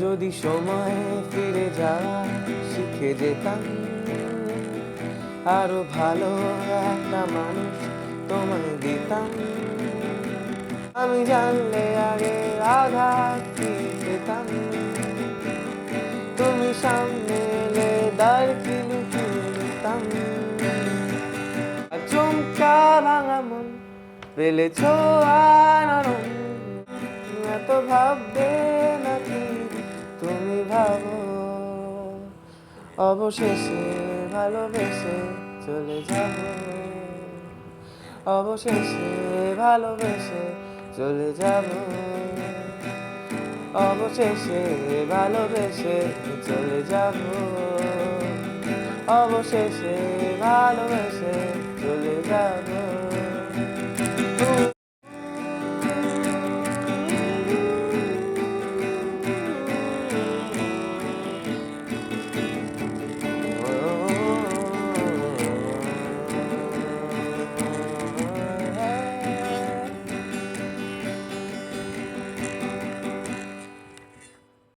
যদি সময় ফিরে যাওয়া শিখে যেতাম, আরো ভালো একটা মানুষ তোমায় দিতাম। আমি জানলে আগে আঘাত কি পেতাম, তুমি সামনে এলে দ্বার কি লুকিয়ে দিতাম। চমকা ভাঙা মন ফেলেছ আনরণ, এত ভাববে নাকি তুমি ভাবো। অবশেষে ভালোবেসে চলে যাব, অবশেষে ভালোবেসে চলে যাব, অবশেষে ভালোবেসে চলে যাব, অবশেষে ভালোবেসে চলে যাব।